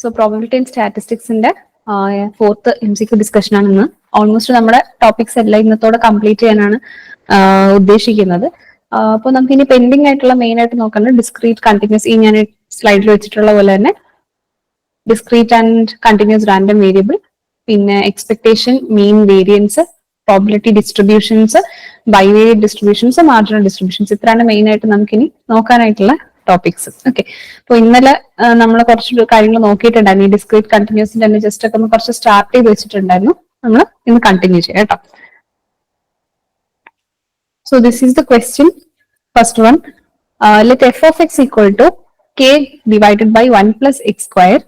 So probability and statistics in the fourth MCQ discussion ആണ് ഇന്ന്. Almost നമ്മുടെ topics എല്ലാം ഇന്നത്തോടെ കംപ്ലീറ്റ് ചെയ്യാനാണ് ഉദ്ദേശിക്കുന്നത്. അപ്പോൾ നമുക്ക് ഇനി പെൻഡിങ് ആയിട്ടുള്ള മെയിൻ ആയിട്ട് നോക്കേണ്ടത് ഡിസ്ക്രീറ്റ് കണ്ടിന്യൂസ്, ഈ ഞാൻ സ്ലൈഡിൽ വെച്ചിട്ടുള്ള പോലെ തന്നെ discrete and continuous random variable, പിന്നെ expectation, mean variance, probability distributions, bivariate distributions, marginal distributions, ഇത്രയാണ് മെയിൻ ആയിട്ട് നമുക്കിനി നോക്കാനായിട്ടുള്ള ടോപ്പിക്സ്. ഓക്കെ, അപ്പൊ ഇന്നലെ നമ്മൾ കുറച്ച് കാര്യങ്ങൾ നോക്കിയിട്ടുണ്ടായിരുന്നു. ഈ ഡിസ്ക്രീറ്റ് കണ്ടിന്യൂസിന്റെ തന്നെ ജസ്റ്റ് ഒക്കെ ഒന്ന് കുറച്ച് സ്റ്റാർട്ട് ചെയ്ത് വെച്ചിട്ടുണ്ടായിരുന്നു. നമ്മൾ ഇന്ന് കണ്ടിന്യൂ ചെയ്യാം കേട്ടോ. So this is the question, first one. Let F of X equal to K divided by 1 + x².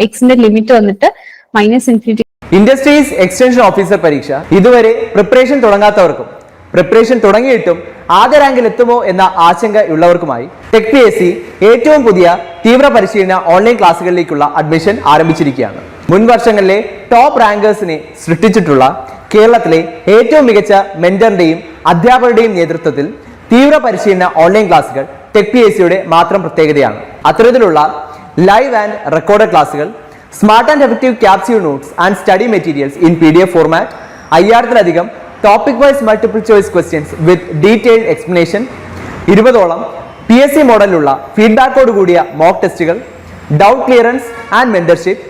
എക്സിന്റെ ലിമിറ്റ് വന്നിട്ട് -∞. ഇൻഡസ്ട്രീസ് എക്സ്റ്റൻഷൻ ഓഫീസർ പരീക്ഷ ഇതുവരെ പ്രിപ്പറേഷൻ തുടങ്ങാത്തവർക്കും പ്രിപ്പറേഷൻ തുടങ്ങിയിട്ടും ആദ്യ റാങ്കിൽ എത്തുമോ എന്ന ആശങ്കയുള്ളവർക്കുമായി ടെക് PSC ഏറ്റവും പുതിയ തീവ്ര പരിശീലന ഓൺലൈൻ ക്ലാസുകളിലേക്കുള്ള അഡ്മിഷൻ ആരംഭിച്ചിരിക്കുകയാണ്. മുൻ വർഷങ്ങളിലെ ടോപ്പ് റാങ്കേഴ്സിനെ സൃഷ്ടിച്ചിട്ടുള്ള കേരളത്തിലെ ഏറ്റവും മികച്ച മെന്ററിന്റെയും അധ്യാപകരുടെയും നേതൃത്വത്തിൽ തീവ്ര പരിശീലന ഓൺലൈൻ ക്ലാസുകൾ ടെക് PSCയുടെ മാത്രം പ്രത്യേകതയാണ്. അത്തരത്തിലുള്ള ലൈവ് ആൻഡ് റെക്കോർഡ് ക്ലാസുകൾ, smart and effective capsule notes and study materials in PDF format, 5000-ലധികം topic wise multiple choice questions with detailed explanation, 20ഓളം PSC മോഡലിലുള്ള ഫീഡ്ബാക്കോട് കൂടിയ മോക്ക് ടെസ്റ്റുകൾ, doubt clearance and mentorship,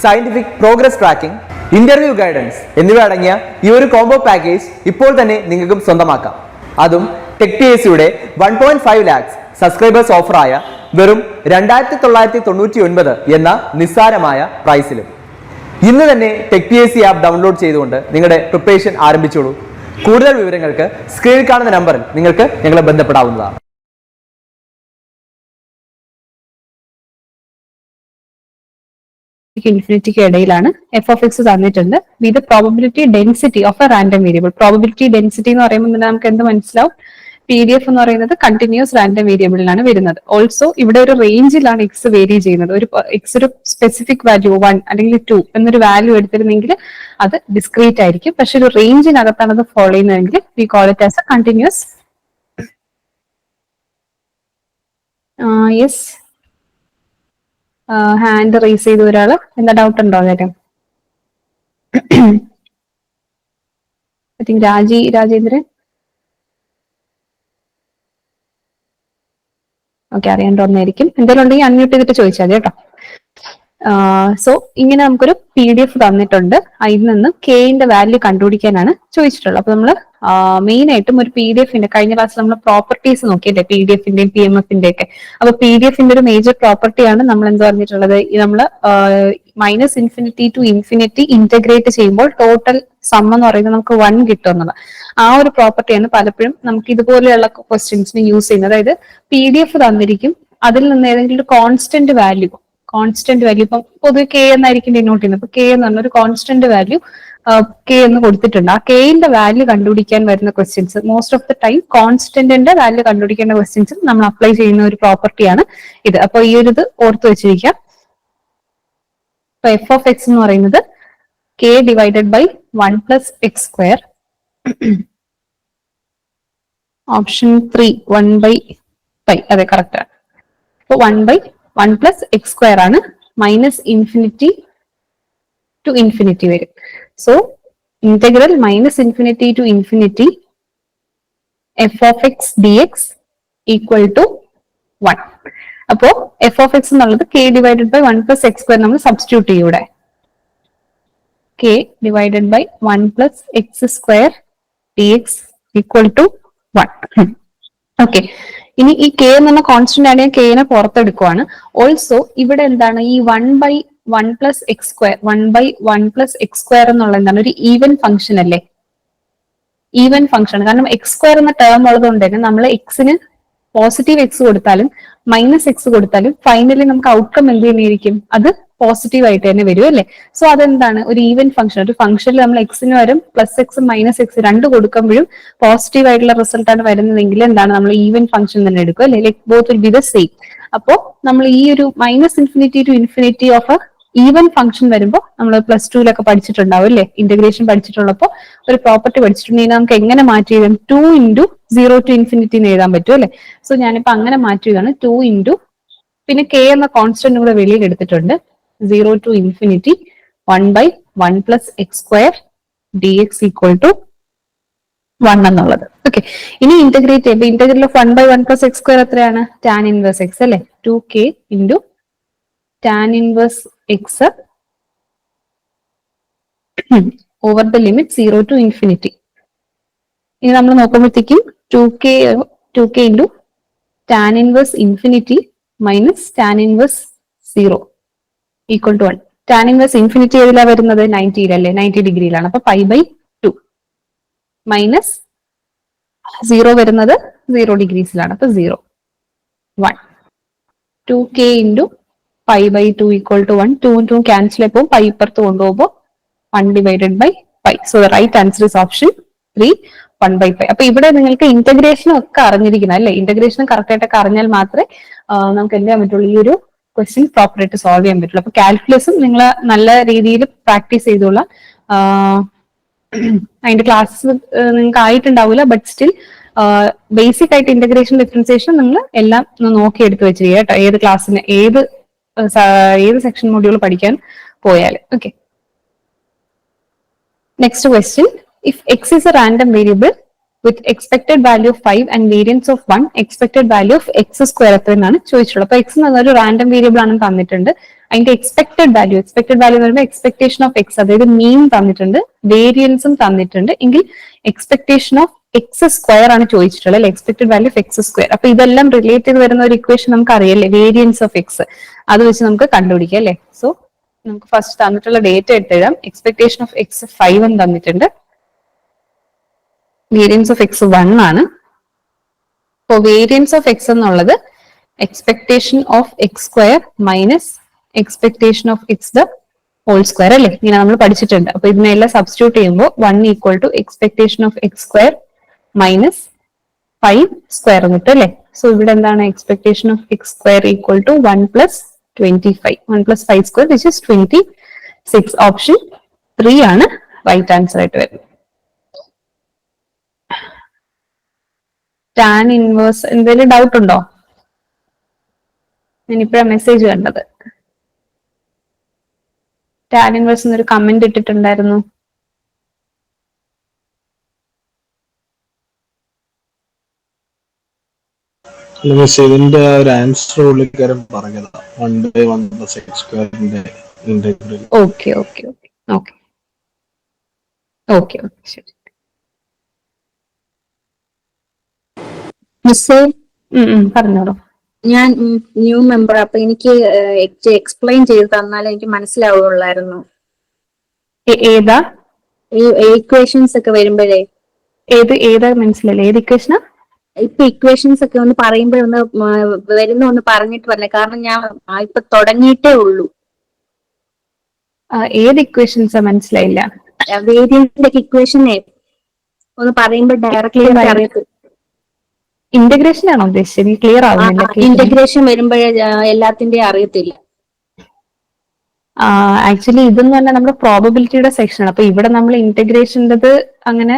scientific progress tracking, interview guidance എന്നിവ അടങ്ങിയ ഈ ഒരു കോംബോ പാക്കേജ് ഇപ്പോൾ തന്നെ നിങ്ങൾക്കും സ്വന്തമാക്കാം. അതും ടെക് PSCയുടെ 1.5 lakhs സബ്സ്ക്രൈബേഴ്സ് ഓഫറായ വെറും 2999 എന്ന നിസ്സാരമായ പ്രൈസിലും. ഇന്ന് തന്നെ ടെക് PSC ആപ്പ് ഡൗൺലോഡ് ചെയ്തുകൊണ്ട് നിങ്ങളുടെ പ്രിപ്പറേഷൻ ആരംഭിച്ചോളൂ. കൂടുതൽ വിവരങ്ങൾക്ക് സ്ക്രീനിൽ കാണുന്ന നമ്പറിൽ നിങ്ങൾക്ക് ഞങ്ങളെ ബന്ധപ്പെടാവുന്നതാണ്. ഇൻഫിനിറ്റിക്ക് ഇടയിലാണ് എഫ് ഓഫ് എക്സ് തന്നിട്ടുണ്ട്. With probability density of a random variable. Probability density എന്ന് പറയുമ്പോൾ നമുക്ക് എന്ത് മനസ്സിലാവും? PDF എന്ന് പറയുന്നത് കണ്ടിന്യൂസ് റാൻഡം വേരിയബിളിലാണ് വരുന്നത്. ഓൾസോ ഇവിടെ ഒരു റേഞ്ചിലാണ് എക്സ് വേരി ചെയ്യുന്നത്. ഒരു എക്സ് ഒരു സ്പെസിഫിക് വാല്യൂ 1 അല്ലെങ്കിൽ 2 എന്നൊരു വാല്യൂ എടുത്തിരുന്നെങ്കിൽ അത് ഡിസ്ക്രീറ്റ് ആയിരിക്കും. പക്ഷെ ഒരു റേഞ്ചിനകത്താണ് അത് ഫോളോ ചെയ്യുന്നതെങ്കിൽ we call it as a continuous. Yes, hand raise ചെയ്ത ഒരാള്, എന്താ ഡൗട്ട് ഉണ്ടോ കാര്യം? I think Rajendran. ഓക്കെ, അറിയാണ്ടോന്നായിരിക്കും. എന്തെങ്കിലും ഉണ്ടെങ്കിൽ അൺമ്യൂട്ട് ചെയ്തിട്ട് ചോദിച്ചാൽ മതി കേട്ടോ. സോ ഇങ്ങനെ നമുക്കൊരു PDF തന്നിട്ടുണ്ട്. അതിൽ നിന്ന് കെന്റെ വാല്യൂ കണ്ടുപിടിക്കാനാണ് ചോദിച്ചിട്ടുള്ളത്. അപ്പൊ നമ്മൾ മെയിൻ ആയിട്ടും ഒരു PDFന്റെ കഴിഞ്ഞ ക്ലാസ്സിൽ നമ്മൾ പ്രോപ്പർട്ടീസ് നോക്കിയല്ലേ, PDFന്റെയും PMFന്റെ ഒക്കെ. അപ്പൊ PDFന്റെ ഒരു മേജർ പ്രോപ്പർട്ടിയാണ് നമ്മൾ എന്ത് പറഞ്ഞിട്ടുള്ളത്, നമ്മൾ -∞ to ∞ ഇന്റഗ്രേറ്റ് ചെയ്യുമ്പോൾ ടോട്ടൽ സം എന്ന് പറയുന്നത് നമുക്ക് 1 കിട്ടും എന്നുള്ളത്. ആ ഒരു പ്രോപ്പർട്ടിയാണ് പലപ്പോഴും നമുക്ക് ഇതുപോലെയുള്ള ക്വസ്റ്റ്യൻസിന് യൂസ് ചെയ്യുന്നത്. അതായത് PDF തന്നിരിക്കും, അതിൽ നിന്ന് ഏതെങ്കിലും ഒരു കോൺസ്റ്റന്റ് വാല്യൂ ഇപ്പം പൊതുവെ K എന്നായിരിക്കും ഡിനോട്ട് ചെയ്യുന്നത്. അപ്പൊ K എന്ന് പറഞ്ഞ ഒരു കോൺസ്റ്റന്റ് വാല്യൂ K എന്ന് കൊടുത്തിട്ടുണ്ട്. ആ Kന്റെ വാല്യൂ കണ്ടുപിടിക്കാൻ വരുന്ന questions most of the time കോൺസ്റ്റന്റിന്റെ വാല്യൂ കണ്ടുപിടിക്കേണ്ട ക്വസ്റ്റ്യൻസ് നമ്മൾ അപ്ലൈ ചെയ്യുന്ന ഒരു പ്രോപ്പർട്ടിയാണ് ഇത്. അപ്പൊ ഈ ഒരു ഇത് ഓർത്ത് വെച്ചിരിക്കാം. അപ്പൊ എഫ് ഓഫ് എക്സ് എന്ന് പറയുന്നത് K divided by 1 + x². Option 3 1/π, അതെ കറക്റ്റ് ആണ്. അപ്പൊ 1 + x² ആണ്. -∞ to ∞ വരും. So integral -∞ to ∞ f of x dx equal to 1. അപ്പോ f of x എന്നുള്ളത് K ഡിവൈഡഡ് ബൈ 1 + x² നമ്മൾ സബ്സ്റ്റിറ്റ്യൂട്ട് ചെയ്യും. ഇവിടെ K divided by 1 + x² dx equal to 1. Okay, ഇനി ഈ K എന്ന് പറഞ്ഞ കോൺസ്റ്റന്റ് ആണ്, Kനെ പുറത്തെടുക്കുവാണ്. ഓൾസോ ഇവിടെ എന്താണ് ഈ 1/1 + x², 1/1 + x² എന്നുള്ള എന്താണ് ഒരു ഈവൻ ഫംഗ്ഷൻ അല്ലേ? ഈവൻ ഫംഗ്ഷൻ, കാരണം x² എന്ന ടേം ഉള്ളത് കൊണ്ട് തന്നെ നമ്മൾ എക്സിന് പോസിറ്റീവ് x കൊടുത്താലും -x കൊടുത്താലും ഫൈനലി നമുക്ക് ഔട്ട്കം എന്ത് തന്നെയായിരിക്കും? അത് പോസിറ്റീവ് ആയിട്ട് തന്നെ വരും അല്ലേ? സോ അതെന്താണ് ഒരു ഈവൻ ഫംഗ്ഷൻ. ഒരു ഫംഗ്ഷനിൽ നമ്മൾ എക്സിന് വരും +x -x രണ്ട് കൊടുക്കുമ്പോഴും പോസിറ്റീവ് ആയിട്ടുള്ള റിസൾട്ട് ആണ് വരുന്നതെങ്കിൽ എന്താണ് നമ്മൾ ഈവൻ ഫംഗ്ഷൻ തന്നെ എടുക്കും അല്ലെ? Like both will be the same. അപ്പോ നമ്മൾ ഈ ഒരു -∞ to ∞ of A even function വരുമ്പോൾ നമ്മൾ +2 പഠിച്ചിട്ടുണ്ടാവും അല്ലെ? ഇന്റഗ്രേഷൻ പഠിച്ചിട്ടുള്ളപ്പോൾ ഒരു പ്രോപ്പർട്ടി പഠിച്ചിട്ടുണ്ടെങ്കിൽ നമുക്ക് എങ്ങനെ മാറ്റി എഴുതാം? 2 × 0 to ∞ എന്ന് എഴുതാൻ പറ്റും അല്ലെ? സോ ഞാനിപ്പോ അങ്ങനെ മാറ്റി എഴുതാണ്. 2 × പിന്നെ K എന്ന കോൺസ്റ്റന്റ് കൂടെ വെളിയിൽ എടുത്തിട്ടുണ്ട്. 0 to infinity 1 by 1 plus x square dx equal to 1 എന്നുള്ളത്. ഓക്കെ, ഇനി ഇന്റഗ്രേറ്റ് ചെയ്യുമ്പോൾ integral of 1 by 1 plus x square എത്രയാണ്? ടാൻ ഇൻവേഴ്സ് എക്സ് അല്ലെ, 2k into tan inverse X over the limit 0 to infinity. ഇനി നമ്മൾ നോക്കുമ്പോഴത്തേക്കും 2k into tan inverse infinity minus tan inverse 0 equal to 1. Tan inverse infinity ഏതിലാണ് വരുന്നത്? 90 90 ഡിഗ്രിയിലാണ്. അപ്പൊ pi by 2 minus 0 വരുന്നത് 0 ഡിഗ്രീസിലാണ്. അപ്പൊ 0 1 2k into pi by 2 equal to 1. 2 cancel ആയപ്പോൾ pi ഇപ്പുറത്ത് കൊണ്ടുപോകുമ്പോൾ 1 divided by pi. So the right answer is option 3 1 by pi. അപ്പൊ ഇവിടെ നിങ്ങൾക്ക് ഇന്റഗ്രേഷനും ഒക്കെ അറിഞ്ഞിരിക്കണം അല്ലെ. ഇന്റഗ്രേഷനും കറക്റ്റ് ആയിട്ടൊക്കെ അറിഞ്ഞാൽ മാത്രമേ നമുക്ക് എന്ത് ചെയ്യാൻ പറ്റുള്ളൂ, ഈ ഒരു ക്വസ്റ്റ്യൻ പ്രോപ്പർ ആയിട്ട് സോൾവ് ചെയ്യാൻ പറ്റുള്ളൂ. അപ്പൊ കാൽക്കുലസും നിങ്ങൾ നല്ല രീതിയിൽ പ്രാക്ടീസ് ചെയ്തോളാം. അതിന്റെ ക്ലാസ് നിങ്ങൾക്ക് ആയിട്ടുണ്ടാവില്ല, ബട്ട് സ്റ്റിൽ ബേസിക് ആയിട്ട് ഇന്റഗ്രേഷൻ ഡിഫറൻസിയേഷൻ നിങ്ങൾ എല്ലാം നോക്കി എടുത്ത് വെച്ചിരിക്കുക കേട്ടോ, ഏത് ക്ലാസ്സിന് ഏത് സെക്ഷൻ മൊഡ്യൂൾ പഠിക്കാൻ പോയാൽ. Okay, next question. If x is a random variable with expected value of 5 and variance of 1, expected value of x square എത്രയെന്നാണ് ചോദിച്ചിട്ടുള്ളത്. അപ്പൊ x എന്നൊരു റാൻഡം വേരിയബിൾ ആണ് തന്നിട്ടുണ്ട്. അതിന്റെ എക്സ്പെക്ടഡ് വാല്യൂ എന്ന് പറയുമ്പോൾ എക്സ്പെക്ടേഷൻ ഓഫ് എക്സ്, അതായത് മീൻ തന്നിട്ടുണ്ട്, വേരിയൻസും തന്നിട്ടുണ്ട്, എങ്കിൽ എക്സ്പെക്ടേഷൻ ഓഫ് എക്സ് സ്ക്വയർ ആണ് ചോദിച്ചിട്ടുള്ളത് അല്ലെ, expected value of X square. അപ്പൊ ഇതെല്ലാം റിലേറ്റ് ചെയ്ത് വരുന്ന ഒരു ഇക്വേഷൻ നമുക്ക് അറിയാല്ലേ, വേരിയൻസ് ഓഫ് എക്സ്, അത് വെച്ച് നമുക്ക് കണ്ടുപിടിക്കാം അല്ലെ. സോ നമുക്ക് ഫസ്റ്റ് തന്നിട്ടുള്ള ഡേറ്റ എടുത്തെഴുതാം. എക്സ്പെക്ടേഷൻ ഓഫ് എക്സ് 5 എന്ന് തന്നിട്ടുണ്ട്, വേരിയൻസ് ഓഫ് എക്സ് 1 ആണ്. അപ്പോൾ വേരിയൻസ് ഓഫ് എക്സ് എന്നുള്ളത് expectation of X square minus expectation of X the whole square അല്ലെ, ഇങ്ങനെ നമ്മൾ പഠിച്ചിട്ടുണ്ട്. അപ്പൊ ഇതിനെല്ലാം സബ്സ്റ്റിറ്റ്യൂട്ട് ചെയ്യുമ്പോൾ 1 equal to expectation of X square minus 5 square കിട്ടും അല്ലെ. സോ ഇവിടെ എന്താണ് expectation of X square equal to 1 plus 25, 1 plus 5 square which is 26. Option 3 ആണ് റൈറ്റ് ആൻസർ ആയിട്ട് വരുന്നത്. ടാൻ ഇൻവേഴ്സ് എന്തെങ്കിലും ഡൗട്ട് ഉണ്ടോ? ഞാനിപ്പോഴാണ് മെസ്സേജ് കണ്ടത്. ടാൻ ഇൻവേഴ്സ് എന്നൊരു കമന്റ് ഇട്ടിട്ടുണ്ടായിരുന്നു. ഇതിന്റെ ഒരു ആൻസർ പുള്ളിക്കാരൻ പറഞ്ഞതാ, 1 by 1 plus x സ്ക്വയറിന്റെ integral. Okay okay okay okay okay okay ശരി. മിസ്സേ, പറഞ്ഞോളൂ. ഞാൻ ന്യൂ മെമ്പർ, അപ്പൊ എനിക്ക് എക്സ്പ്ലെയിൻ ചെയ്ത് തന്നാൽ എനിക്ക് മനസ്സിലാവുള്ളായിരുന്നു. ഏതാ ഈ ഇക്വേഷൻസ് ഒക്കെ വരുമ്പോഴേ ഏതാ മനസ്സിലല്ലേ, ഏത് ഇക്വേഷനാ? ഇപ്പൊ ഇക്വേഷൻസ് ഒക്കെ ഒന്ന് പറയുമ്പോഴൊന്ന് ഒന്ന് പറഞ്ഞിട്ട് പറഞ്ഞേ, കാരണം ഞാൻ ഇപ്പൊ തുടങ്ങിയിട്ടേ ഉള്ളൂ. ഏത് ഇക്വേഷൻസാ മനസ്സിലായില്ല? വേരിയന്റിന്റെ ഇക്വേഷനെ ഒന്ന് പറയുമ്പോൾ ഡയറക്റ്റ്ലി അറിയത്തില്ല. ഇന്റഗ്രേഷൻ ആണോ ഉദ്ദേശിച്ചത്? ക്ലിയർ ആവുന്നില്ല. ഇന്റഗ്രേഷൻ വരുമ്പോഴേ എല്ലാത്തിന്റെയും അറിയത്തില്ല. ആക്ച്വലി ഇതെന്ന് പറഞ്ഞാൽ നമ്മുടെ പ്രോബബിലിറ്റിയുടെ സെക്ഷൻ. അപ്പൊ ഇവിടെ നമ്മൾ ഇന്റഗ്രേഷൻ്റെത് അങ്ങനെ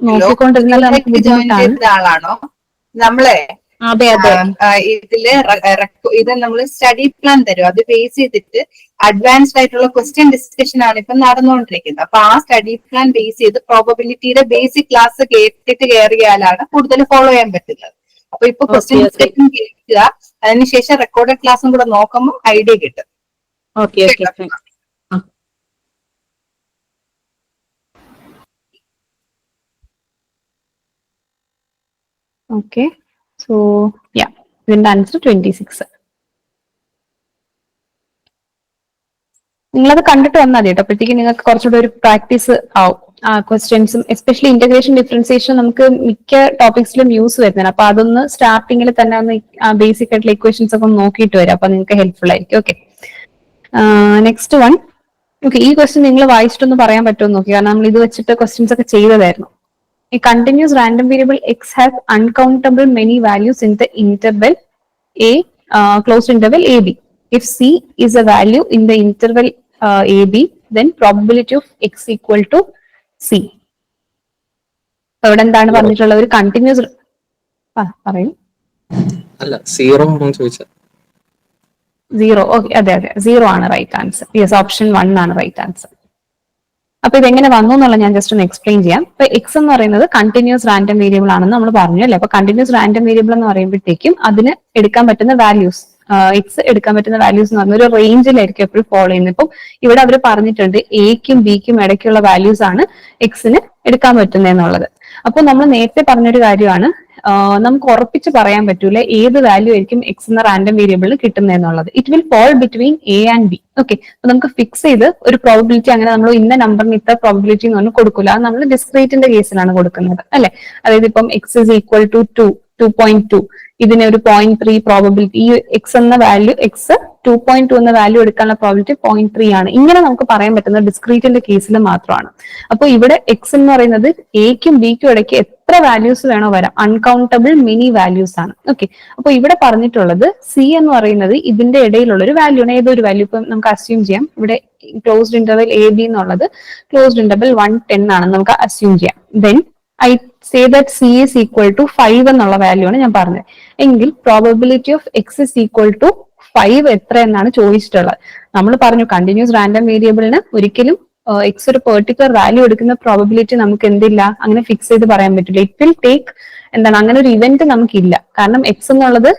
നോക്കിക്കൊണ്ടിരുന്നാൽ നമുക്ക് ബുദ്ധിമുട്ടാണ്. ആളാണോ നമ്മളെ? അതെ അതെ. ഇത് നമ്മൾ സ്റ്റഡി പ്ലാൻ തരും, അത് ബേസ് ചെയ്തിട്ട് അഡ്വാൻസ്ഡ് ആയിട്ടുള്ള ക്വസ്റ്റ്യൻ ഡിസ്കഷൻ ആണ് ഇപ്പൊ നടന്നുകൊണ്ടിരിക്കുന്നത്. അപ്പൊ ആ സ്റ്റഡി പ്ലാൻ ബേസ് ചെയ്ത് പ്രോബബിലിറ്റിയുടെ ബേസിക് ക്ലാസ് കേട്ടിട്ട് കയറിയാലാണ് കൂടുതൽ ഫോളോ ചെയ്യാൻ പറ്റുന്നത്. അപ്പൊ ഇപ്പൊ ക്വസ്റ്റ്യൻ ഡിസ്കഷൻ കേൾക്കുക, അതിനുശേഷം റെക്കോർഡഡ് ക്ലാസ്സും കൂടെ നോക്കുമ്പോൾ ഐഡിയ കിട്ടും. Okay okay. Okay, so yeah, ഇതിന്റെ ആൻസർ 26. നിങ്ങളത് കണ്ടിട്ട് വന്നാൽ മതി കേട്ടോ, അപ്പോഴത്തേക്ക് നിങ്ങൾക്ക് കുറച്ചുകൂടെ ഒരു പ്രാക്ടീസ് ആവും ആ ക്വസ്റ്റ്യൻസും. എസ്പെഷ്യലി ഇന്റഗ്രേഷൻ ഡിഫറൻസിയേഷൻ നമുക്ക് മിക്ക ടോപ്പിക്സിലും യൂസ് വരുന്നതാണ്. അപ്പൊ അതൊന്ന് സ്റ്റാർട്ടിങ്ങിൽ തന്നെ ഒന്ന് ബേസിക് ആയിട്ടുള്ള ഇക്വേഷൻസ് ഒക്കെ ഒന്ന് നോക്കിയിട്ട് വരാം. അപ്പൊ നിങ്ങൾക്ക് ഹെൽപ്ഫുൾ ആയിരിക്കും. Okay, next one. ഓക്കെ, ഈ ക്വസ്റ്റ്യൻ നിങ്ങൾ വായിച്ചിട്ടൊന്ന് പറയാൻ പറ്റുമോ നോക്കി, കാരണം നമ്മൾ ഇത് വെച്ചിട്ട് ക്വസ്റ്റ്യൻസ് ഒക്കെ ചെയ്തതായിരുന്നു. A continuous random variable x has uncountable many values in the interval closed interval AB. If C is a value in the interval AB, then probability of x equal to C. അവിടെ എന്താണ് പറഞ്ഞിട്ടുള്ളത്? ഒരു continuous പറയൂ. അല്ല, 0 ആണോ ചോദിച്ചത്? 0. Okay, അതെ അതെ, 0 ആണ് റൈറ്റ് ആൻസർ. യെസ്, ഓപ്ഷൻ 1 ആണ് റൈറ്റ് ആൻസർ. അപ്പൊ ഇതെങ്ങനെ വന്നു എന്നുള്ള ഞാൻ ജസ്റ്റ് ഒന്ന് എക്സ്പ്ലെയിൻ ചെയ്യാം. ഇപ്പൊ എക്സ് എന്ന് പറയുന്നത് കണ്ടിന്യൂസ് റാൻഡം വേരിയബിൾ ആണെന്ന് നമ്മൾ പറഞ്ഞു അല്ലേ. അപ്പൊ കണ്ടിന്യൂസ് റാൻഡം വേരിയബിൾ എന്ന് പറയുമ്പോഴത്തേക്കും അതിന് എടുക്കാൻ പറ്റുന്ന വാല്യൂസ്, എക്സ് എടുക്കാൻ പറ്റുന്ന വാല്യൂസ് എന്ന് പറഞ്ഞ ഒരു റേഞ്ചിലായിരിക്കും എപ്പോഴും ഫോളോ ചെയ്യുന്നത്. ഇപ്പം ഇവിടെ അവർ പറഞ്ഞിട്ടുണ്ട് എക്കും ബിക്കും ഇടയ്ക്കുള്ള വാല്യൂസ് ആണ് എക്സിന് എടുക്കാൻ പറ്റുന്നതെന്നുള്ളത്. അപ്പോൾ നമ്മൾ നേരത്തെ പറഞ്ഞൊരു കാര്യമാണ്, നമുക്ക് ഉറപ്പിച്ച് പറയാൻ പറ്റൂല ഏത് വാല്യൂ ആയിരിക്കും എക്സ് എന്ന റാൻഡം വേരിയബിളിന് കിട്ടുന്നതെന്നുള്ളത്. It will fall between A and B. Okay, അപ്പൊ നമുക്ക് ഫിക്സ് ചെയ്ത് ഒരു പ്രോബിലിറ്റി അങ്ങനെ നമ്മൾ ഇന്ന നമ്പറിന് ഇത്ര പ്രോബിലിറ്റി എന്ന് പറഞ്ഞാൽ കൊടുക്കില്ല. അത് നമ്മൾ ഡിസ്ക്രീറ്റിന്റെ കേസിലാണ് കൊടുക്കുന്നത് അല്ലെ. അതായത് ഇപ്പം എക്സ് ഇസ് ഈക്വൽ ടു 2.2, ഇതിന് ഒരു 0.3 പ്രോബിലിറ്റി, ഈ എക്സ് എന്ന വാല്യൂ എക്സ് 2.2 എന്ന വാല്യൂ എടുക്കാനുള്ള പ്രോബിലിറ്റി 0.3 ആണ്. ഇങ്ങനെ നമുക്ക് പറയാൻ പറ്റുന്ന ഡിസ്ക്രീറ്റിന്റെ കേസിൽ മാത്രമാണ്. അപ്പൊ ഇവിടെ എക്സ് എന്ന് പറയുന്നത് എക്കും ബിക്കും ഇടയ്ക്ക് എത്ര വാല്യൂസ് വേണോ വരാം, അൺകൗണ്ടബിൾ മെനി വാല്യൂസ് ആണ്. ഓക്കെ, അപ്പൊ ഇവിടെ പറഞ്ഞിട്ടുള്ളത് സി എന്ന് പറയുന്നത് ഇതിന്റെ ഇടയിലുള്ള ഒരു വാല്യൂ ആണ്. ഏതൊരു വാല്യൂ ഇപ്പം നമുക്ക് അസ്യൂം ചെയ്യാം. ഇവിടെ ക്ലോസ്ഡ് ഇന്റർവെൽ എ ബി എന്നുള്ളത് ക്ലോസ്ഡ് ഇന്റർവെൽ 110 ആണെന്ന് നമുക്ക് അസ്യൂം ചെയ്യാം. Then I say that C is equal to 5 എന്നുള്ള വാല്യൂ ആണ് ഞാൻ പറഞ്ഞത്. എങ്കിൽ probability of X is equal to 5 എത്ര എന്നാണ് ചോദിച്ചിട്ടുള്ളത്. നമ്മൾ പറഞ്ഞു കണ്ടിന്യൂസ് റാൻഡം വേരിയബിളിന് ഒരിക്കലും എക്സ് ഒരു പെർട്ടിക്കുലർ വാല്യൂ എടുക്കുന്ന പ്രോബബിലിറ്റി നമുക്ക് എന്തില്ല, അങ്ങനെ ഫിക്സ് ചെയ്ത് പറയാൻ പറ്റില്ല. ഇറ്റ് വിൽ ടേക്ക് എന്താണ്, അങ്ങനെ ഒരു ഇവന്റ് നമുക്കില്ല. കാരണം എക്സ് എന്നുള്ളത്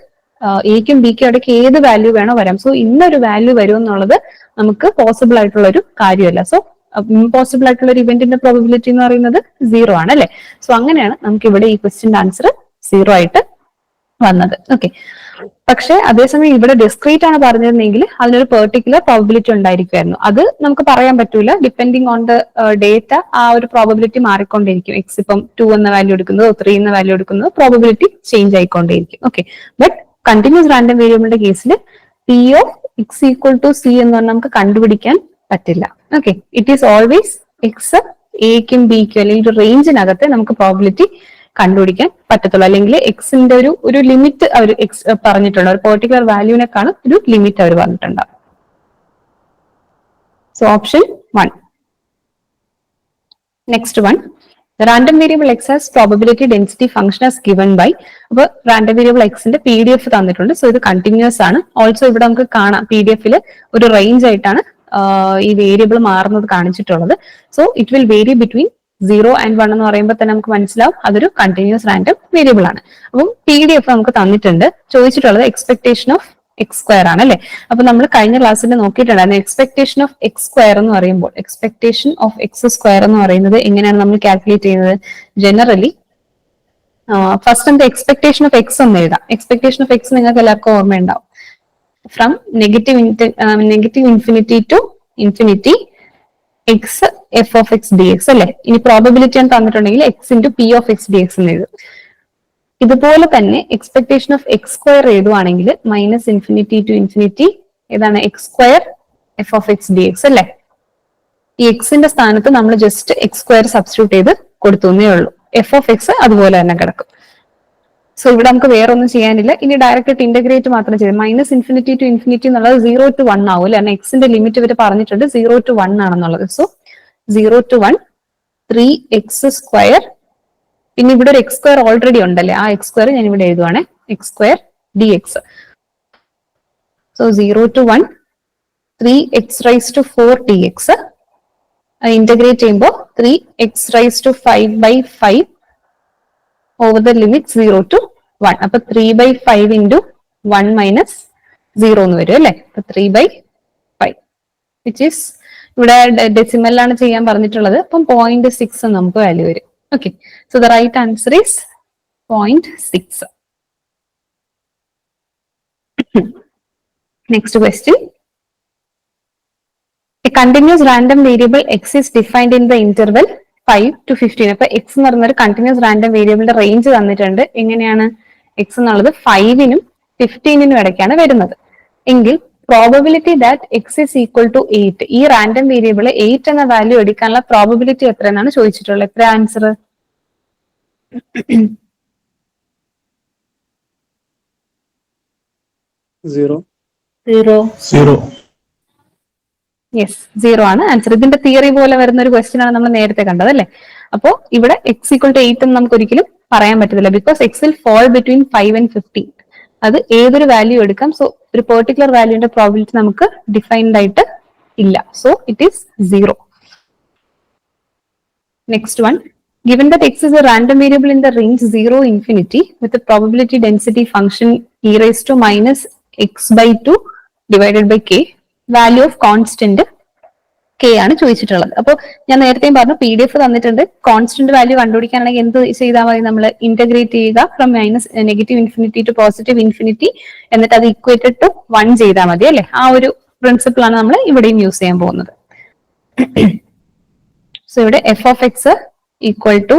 എക്കും ബിക്കും ഇടയ്ക്ക് ഏത് വാല്യൂ വേണോ വരാം. സോ ഇന്നൊരു വാല്യൂ വരും എന്നുള്ളത് നമുക്ക് പോസിബിൾ ആയിട്ടുള്ള ഒരു കാര്യമല്ല. സോ ഇമ്പോസിബിൾ ആയിട്ടുള്ള ഒരു ഇവന്റിന്റെ പ്രോബിലിറ്റി എന്ന് പറയുന്നത് 0 ആണ് അല്ലെ. സോ അങ്ങനെയാണ് നമുക്ക് ഇവിടെ ഈ ക്വസ്റ്റിന്റെ ആൻസർ 0 ആയിട്ട് വന്നത്. ഓക്കെ, പക്ഷെ അതേസമയം ഇവിടെ ഡിസ്ക്രീറ്റ് ആണ് പറഞ്ഞിരുന്നെങ്കിൽ അതിനൊരു പെർട്ടിക്കുലർ പ്രോബിലിറ്റി ഉണ്ടായിരിക്കുമായിരുന്നു. അത് നമുക്ക് പറയാൻ പറ്റൂല. ഡിപ്പെൻഡിങ് ഓൺ ദ ഡേറ്റ ആ ഒരു പ്രോബിലിറ്റി മാറിക്കൊണ്ടിരിക്കും. എക്സ് ഇപ്പം 2 എന്ന വാല്യൂ എടുക്കുന്നത് 3 എന്ന വാല്യൂ എടുക്കുന്നത് പ്രോബിലിറ്റി ചേഞ്ച് ആയിക്കൊണ്ടേയിരിക്കും. ഓക്കെ, ബട്ട് കണ്ടിന്യൂസ് റാൻഡം വേരിയബിളിന്റെ കേസിൽ P of X equal to C എന്ന് പറഞ്ഞാൽ നമുക്ക് കണ്ടുപിടിക്കാൻ പറ്റില്ല. Okay, it is always X എക്കും ബിക്കും അല്ലെങ്കിൽ ഒരു റേഞ്ചിനകത്ത് നമുക്ക് പ്രോബിലിറ്റി കണ്ടുപിടിക്കാൻ പറ്റത്തുള്ളൂ. അല്ലെങ്കിൽ എക്സിന്റെ ഒരു ലിമിറ്റ് അവർ പറഞ്ഞിട്ടുണ്ട്, ഒരു പെർട്ടിക്കുലർ വാല്യൂവിനേക്കാളും ഒരു ലിമിറ്റ് അവർ പറഞ്ഞിട്ടുണ്ട്. So option 1. Next one, random variable X has probability density function as given by. അപ്പൊ റാൻഡം വേരിയബിൾ എക്സിന്റെ PDF തന്നിട്ടുണ്ട്. സോ ഇത് കണ്ടിന്യൂസ് ആണ്. ഓൾസോ ഇവിടെ നമുക്ക് കാണാം PDF ഒരു റേഞ്ച് ആയിട്ടാണ് ഈ വേരിയബിൾ മാറുന്നത് കാണിച്ചിട്ടുള്ളത്. So it will vary between 0 and 1 എന്ന് പറയുമ്പോൾ തന്നെ നമുക്ക് മനസ്സിലാവും അതൊരു കണ്ടിന്യൂസ് റാൻഡം വേരിയബിൾ ആണ്. അപ്പം PDF നമുക്ക് തന്നിട്ടുണ്ട്. ചോദിച്ചിട്ടുള്ളത് എക്സ്പെക്ടേഷൻ ഓഫ് എക്സ് സ്ക്വയർ ആണ് അല്ലെ. അപ്പൊ നമ്മൾ കഴിഞ്ഞ ക്ലാസ്സിൽ നോക്കിയിട്ടുണ്ടായിരുന്നു എക്സ്പെക്ടേഷൻ ഓഫ് എക്സ് സ്ക്വയർ എന്ന് പറയുമ്പോൾ എക്സ്പെക്ടേഷൻ ഓഫ് എക്സ് സ്ക്വയർ എന്ന് പറയുന്നത് എങ്ങനെയാണ് നമ്മൾ കാൽക്കുലേറ്റ് ചെയ്യുന്നത്. ജനറലി ഫസ്റ്റ് നമുക്ക് എക്സ്പെക്ടേഷൻ ഓഫ് എക്സ് ഒന്ന് എഴുതാം. എക്സ്പെക്ടേഷൻ ഓഫ് എക്സ് നിങ്ങൾക്ക് എല്ലാവർക്കും ഓർമ്മയുണ്ടാവും. From negative infinity to infinity X F of X D X അല്ലെ. ഇനി പ്രോബബിലിറ്റി എന്ന് തന്നിട്ടുണ്ടെങ്കിൽ X into P of X D X എന്ന് എഴുതും. ഇതുപോലെ തന്നെ എക്സ്പെക്ടേഷൻ ഓഫ് എക്സ് സ്ക്വയർ എഴുതുവാണെങ്കിൽ മൈനസ് ഇൻഫിനിറ്റി ടു ഇൻഫിനിറ്റി ഏതാണ് X square F of X D X അല്ലെ. ഈ എക്സിന്റെ സ്ഥാനത്ത് നമ്മൾ ജസ്റ്റ് എക്സ് സ്ക്വയർ സബ്സ്റ്റിറ്റ്യൂട്ട് ചെയ്ത് കൊടുത്തേ ഉള്ളൂ. എഫ് ഓഫ് എക്സ് അതുപോലെ തന്നെ കിടക്കും. സോ ഇവിടെ നമുക്ക് വേറെ ഒന്നും ചെയ്യാനില്ല. ഇനി ഡയറക്റ്റ് ഇന്റഗ്രേറ്റ് മാത്രം ചെയ്ത് മൈനസ് ഇൻഫിനിറ്റി ടു ഇൻഫിനിറ്റി എന്നുള്ളത് 0 to 1 ആവും. കാരണം എക്സിന്റെ ലിമിറ്റ് ഇവർ പറഞ്ഞിട്ടുണ്ട് 0 to 1 ആണെന്നുള്ളത്. So 0 to 1 3x square. പിന്നെ ഇവിടെ ഒരു എക്സ് സ്ക്വയർ ഓൾറെഡി ഉണ്ടല്ലേ, ആ എക്സ് സ്ക്വയർ ഞാൻ ഇവിടെ എഴുതുവാണ് X square D X. So 0 to 1 3x raise to 4 dx. Integrate ചെയ്യുമ്പോൾ 3x raise to 5/5 over the limit 0 to 1. അപ്പൊ 3/5 into 1 minus 0 എന്ന് വരും അല്ലെ. അപ്പൊ 3/5 which is ഇവിടെ ഡെസിമലാണ് ചെയ്യാൻ പറഞ്ഞിട്ടുള്ളത്. അപ്പം 0.6 നമുക്ക് വാല്യൂ വരും. Okay, so the right answer is 0.6. Next question, a continuous random variable x is defined in the interval 5 to 15. അപ്പൊ എക്സ് എന്ന് പറയുന്ന ഒരു കണ്ടിന്യൂസ് റാൻഡം വേരിയബിളിന്റെ റേഞ്ച് തന്നിട്ടുണ്ട്. എങ്ങനെയാണ് എക്സ് എന്നുള്ളത് 5നും 15നും ഇടയ്ക്കാണ് വരുന്നത്. എങ്കിൽ probability that X is equal to 8, ഈ റാൻഡം വേരിയബിൾ 8 എന്ന വാല്യൂ എടുക്കാനുള്ള പ്രോബബിലിറ്റി എത്ര എന്നാണ് ചോദിച്ചിട്ടുള്ളത്. എത്ര ആൻസർ? സീറോ. യെസ്, 0 ആണ് ആൻസർ. ഇതിന്റെ തിയറി പോലെ വരുന്ന ഒരു ക്വസ്റ്റ്യൻ ആണ് നമ്മൾ നേരത്തെ കണ്ടത് അല്ലെ. അപ്പോ ഇവിടെ x ഈക്വൽ ടു 8 എന്ന് നമുക്ക് ഒരിക്കലും പറയാൻ പറ്റത്തില്ല. Because X will fall between 5 and 15. അത് ഏതൊരു വാല്യൂ എടുക്കാം. സോ ഒരു പെർട്ടിക്കുലർ വാല്യൂന്റെ പ്രോബിലിറ്റി നമുക്ക് ഡിഫൈൻഡ് ആയിട്ട് ഇല്ല. So it is 0. Next one, given that x is a random variable in the range 0 infinity with a probability density function e raised to minus x by 2 divided by k, value of constant k ആണ് ചോദിച്ചിട്ടുള്ളത്. അപ്പോൾ ഞാൻ നേരത്തെയും പറഞ്ഞു PDF തന്നിട്ടുണ്ട്. Constant value കണ്ടുപിടിക്കാനാണെങ്കിൽ എന്ത് ചെയ്താൽ മതി, നമ്മൾ ഇന്റഗ്രേറ്റ് ചെയ്യുക from negative infinity to positive infinity, എന്നിട്ട് അത് ഇക്വേറ്റഡ് ടു 1 ചെയ്താൽ മതി അല്ലെ. ആ ഒരു പ്രിൻസിപ്പിൾ ആണ് നമ്മൾ ഇവിടെയും യൂസ് ചെയ്യാൻ പോകുന്നത്. സോ ഇവിടെ f of x equal to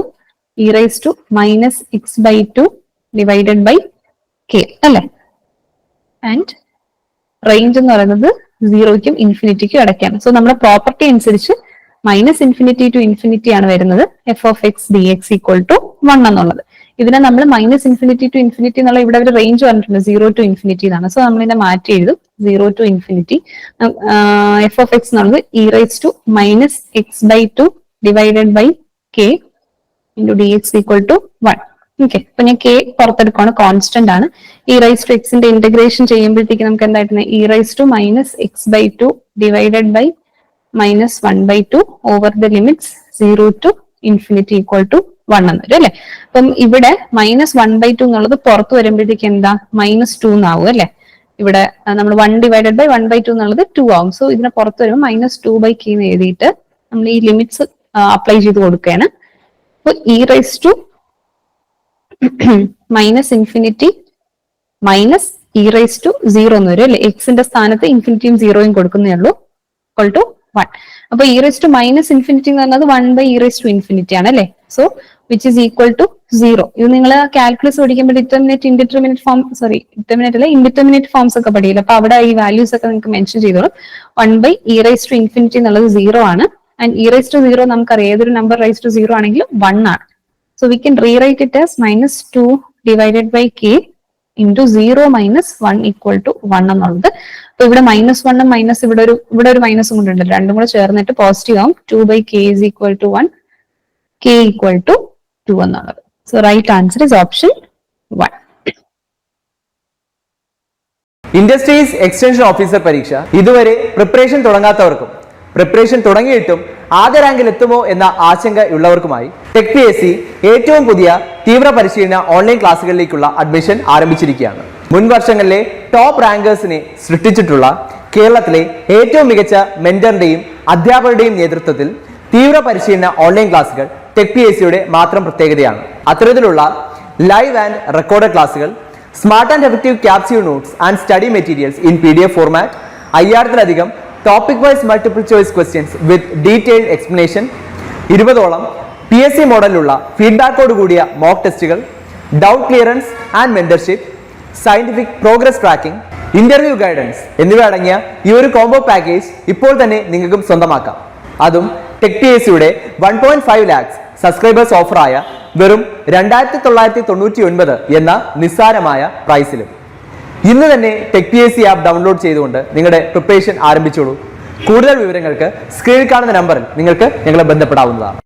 e raised to minus x by 2 divided by k അല്ലെ. ആൻഡ് റേഞ്ച് എന്ന് പറയുന്നത് 0ക്കും ഇൻഫിനിറ്റിക്കും ഇടയ്ക്കാണ്. സോ നമ്മുടെ പ്രോപ്പർട്ടി അനുസരിച്ച് മൈനസ് ഇൻഫിനിറ്റി ടു ഇൻഫിനിറ്റി ആണ് വരുന്നത് F of X D X equal to 1 എന്നുള്ളത്. ഇതിനെ നമ്മൾ മൈനസ് ഇൻഫിനിറ്റി ടു ഇൻഫിനിറ്റി എന്നുള്ള ഇവിടെ ഒരു റേഞ്ച് പറഞ്ഞിട്ടുണ്ട് 0 ടു ഇൻഫിനിറ്റി എന്നാണ്. സോ നമ്മൾ ഇതിനെ മാറ്റി എഴുതും 0 to infinity. F of X എന്നുള്ളത് E raise to minus X by 2 divided by K into D X equal to 1. Okay, അപ്പൊ ഞാൻ കെ പുറത്തെടുക്കുകയാണ്, കോൺസ്റ്റന്റ് ആണ്. ഇ റൈസ് ടു എക്സിന്റെ ഇന്റഗ്രേഷൻ ചെയ്യുമ്പോഴത്തേക്ക് നമുക്ക് എന്തായിട്ടുണ്ട്, E raise to minus X by 2 divided by minus 1 by 2 over the limits 0 to infinity equal to 1 എന്ന് വരും അല്ലെ. അപ്പം ഇവിടെ മൈനസ് 1 by 2 എന്നുള്ളത് പുറത്ത് വരുമ്പോഴത്തേക്ക് എന്താ, -2 എന്നാവും അല്ലെ. ഇവിടെ നമ്മൾ 1 ഡിവൈഡഡ് ബൈ 1 by 2 എന്നുള്ളത് 2 ആവും. സോ ഇതിനെ പുറത്ത് വരുമ്പോൾ -2 by k എന്ന് എഴുതിയിട്ട് നമ്മൾ ഈ ലിമിറ്റ്സ് അപ്ലൈ ചെയ്ത് കൊടുക്കുകയാണ്. അപ്പൊ E raise to minus infinity minus E raise to 0 എന്ന് വരും അല്ലെ. എക്സിന്റെ സ്ഥാനത്ത് ഇൻഫിനിറ്റിയും 0യും കൊടുക്കുന്നേ ഉള്ളൂ, ഈക്വൽ ടു 1. അപ്പൊ E raise to minus infinity എന്ന് പറഞ്ഞത് 1 by E raise to infinity ആണ് അല്ലെ. So which is equal to 0. ഇത് നിങ്ങൾ കാൽക്കുലസ് പഠിക്കുമ്പോൾ ഡിറ്റർമിനേറ്റ് ഇൻഡിറ്റർമിനേറ്റ് ഫോം, ഡിറ്റർമിനേറ്റ് അല്ല ഇൻഡിറ്റർമിനേറ്റ് ഫോംസ് ഒക്കെ പഠിക്കില്ല. അപ്പൊ അവിടെ ഈ വാല്യൂസ് ഒക്കെ നിങ്ങൾക്ക് മെൻഷൻ ചെയ്തോളും. 1 by E raise to infinity എന്നുള്ളത് 0 ആണ്. ആൻഡ് ഇ റൈസ് ടു 0 നമുക്കറിയാം ഏതൊരു നമ്പർ റൈസ് ടു 0 ആണെങ്കിലും 1 ആണ്. So we can rewrite it as -2 divided by k into 0 minus 1 equal to 1 എന്നുള്ളത്. അപ്പൊ ഇവിടെ -1 മൈനസ് ഇവിടെ ഒരു മൈനസും കൊണ്ടുണ്ട്, രണ്ടും കൂടെ ചേർന്നിട്ട് പോസിറ്റീവ് ആവും. 2 by k is equal to 1, k equal to 2 എന്നുള്ളത്. So right answer is option 1. Industries extension officer പരീക്ഷ ഇതുവരെ പ്രിപ്പറേഷൻ തുടങ്ങാത്തവർക്കും പ്രിപ്പറേഷൻ തുടങ്ങിയിട്ടും ആദ്യ റാങ്കിൽ എത്തുമോ എന്ന ആശങ്ക ഉള്ളവർക്കുമായി ടെക് PSC ഏറ്റവും പുതിയ തീവ്ര പരിശീലന ഓൺലൈൻ ക്ലാസ്സുകളിലേക്കുള്ള അഡ്മിഷൻ ആരംഭിച്ചിരിക്കുകയാണ്. മുൻ വർഷങ്ങളിലെ ടോപ്പ് റാങ്കേഴ്സിനെ സൃഷ്ടിച്ചിട്ടുള്ള കേരളത്തിലെ ഏറ്റവും മികച്ച മെന്ററിന്റെയും അധ്യാപകരുടെയും നേതൃത്വത്തിൽ തീവ്ര പരിശീലന ഓൺലൈൻ ക്ലാസ്സുകൾ ടെക് PSCയുടെ മാത്രം പ്രത്യേകതയാണ്. അത്തരത്തിലുള്ള ലൈവ് ആൻഡ് റെക്കോർഡഡ് ക്ലാസ്സുകൾ, smart and effective capsule notes and study materials in PDF format, 5000-ലധികം topic wise multiple choice questions with detailed explanation, 20ഓളം PSC മോഡലിലുള്ള ഫീഡ്ബാക്കോട് കൂടിയ മോക്ക് ടെസ്റ്റുകൾ, doubt clearance and mentorship, scientific progress tracking, interview guidance എന്നിവ അടങ്ങിയ ഈ ഒരു കോംബോ പാക്കേജ് ഇപ്പോൾ തന്നെ നിങ്ങൾക്കും സ്വന്തമാക്കാം. അതും ടെക് PSCയുടെ 1.5 lakhs സബ്സ്ക്രൈബേഴ്സ് ഓഫറായ വെറും 2999 എന്ന നിസ്സാരമായ പ്രൈസിലും. ഇന്ന് തന്നെ ടെക് PSC ആപ്പ് ഡൗൺലോഡ് ചെയ്തുകൊണ്ട് നിങ്ങളുടെ പ്രിപ്പറേഷൻ ആരംഭിച്ചോളൂ. കൂടുതൽ വിവരങ്ങൾക്ക് സ്ക്രീനിൽ കാണുന്ന നമ്പറിൽ നിങ്ങൾക്ക് ഞങ്ങളെ ബന്ധപ്പെടാവുന്നതാണ്.